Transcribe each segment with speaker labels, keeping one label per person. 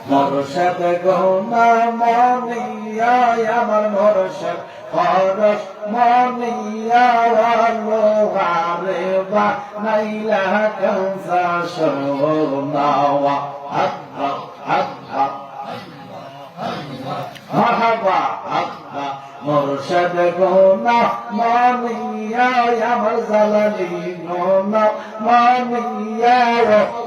Speaker 1: মুর্শিদ গুনা মনিয়া আমার মুর্শিদ পরশ মনিয়া লোহারে বা নাইলা কংসা সোনাওয়া আল্লাহ আল্লাহ মারহাবা আল্লাহ মুর্শিদ গুনা মনিয়া আমার জালালি গুনা মনিয়া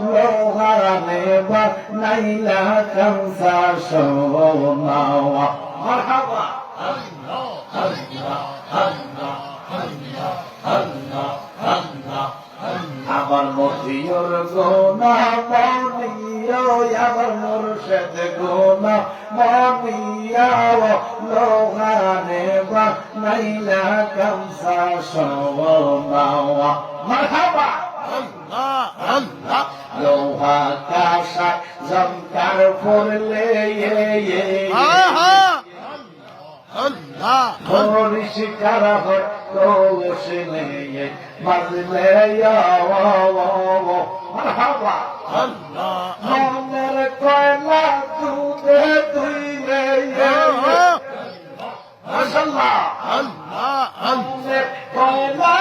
Speaker 1: লোহারে বা নাইলা কংসা সোনাওয়া মারহাবা আল্লাহ আল্লাহ আল্লাহ আল্লাহ আল্লাহ আল্লাহ আমার মতিয়র গুনা মনিয়া আমার মুর্শিদ গুনা মনিয়া লোহারে বা নাইলা কংসা সোনাওয়া মারহাবা আল্লাহ আল্লাহ লোহা কাঁসা জমকার পড়লে পরিষ্কার হয় কৌশলে বাজলে মারহাবা মনের কয়লা দুধে দুইলে মাশাআল্লাহ মনের কয়লা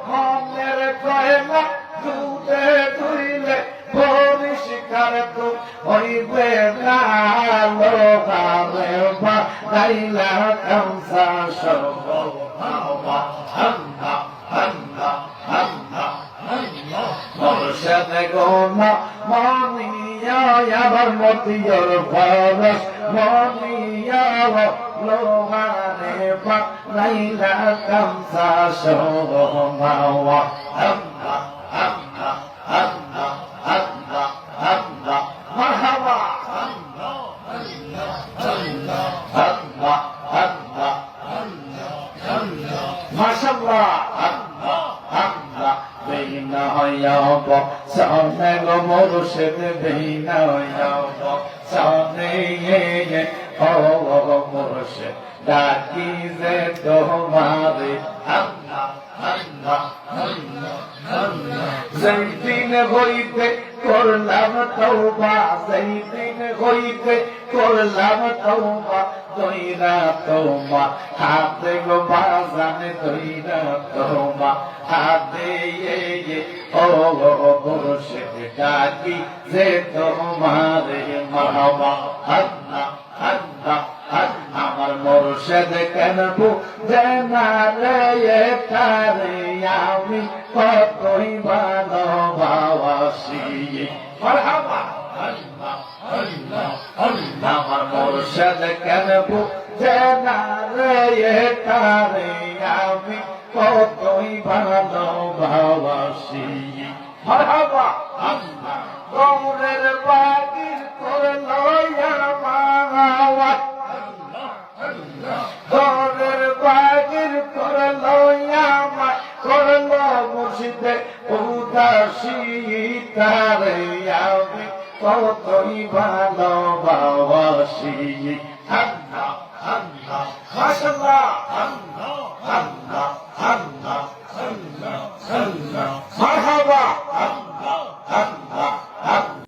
Speaker 1: মনের কয়লা দুধে দুইলে পরিষ্কার তো হইবে না লোহারে বা নাইলা কংসা সোনাওয়া আল্লাহ আল্লাহ আল্লাহ মুর্শিদ গুনা মনিয়া আমার মতিয়র পরশ মনিয়া লোহারে বা নাইলা কংসা সোনাওয়া আল্লাহ আল্লাহ আল্লাহ আল্লাহ আল্লাহ মারহাবা আল্লাহ আল্লাহ আল্লাহ আল্লাহ আল্লাহ মাশাআল্লাহ আল্লাহ আল্লাহ বেইনা হইয়াব সামনে গো মুর্শিদ বেইনা হইয়াব সামনে ও মুর্শিদ ডাকি যে তোমারে আল্লাহ আল্লাহ আল্লাহ যেই দিন হইতে করলাম তওবা যেই দিন হইতে করলাম তওবা দইরা তোমা হাতে গো বাজানে দইরা তোমা হাতে ও মুর্শিদ ডাকি যে তোমারে মারহাবা আল্লাহ আল্লাহ আমার মুর্শিদ কেন বুঝে না রে তারে আমি কতই ভালোবাসি মারহাবা আল্লাহ আল্লাহ আল্লাহ আমার মুর্শিদ কেন বুঝে না রে তারে আমি কতই ভালোবাসি মারহাবা আল্লাহ গৌরের বাগির করলো আমার ঘরের বাগির করলো আমার করলো মুর্শিদে উদাসী তারে আমি কতই ভালোবাসি আল্লাহ আল্লাহ মাশাআল্লাহ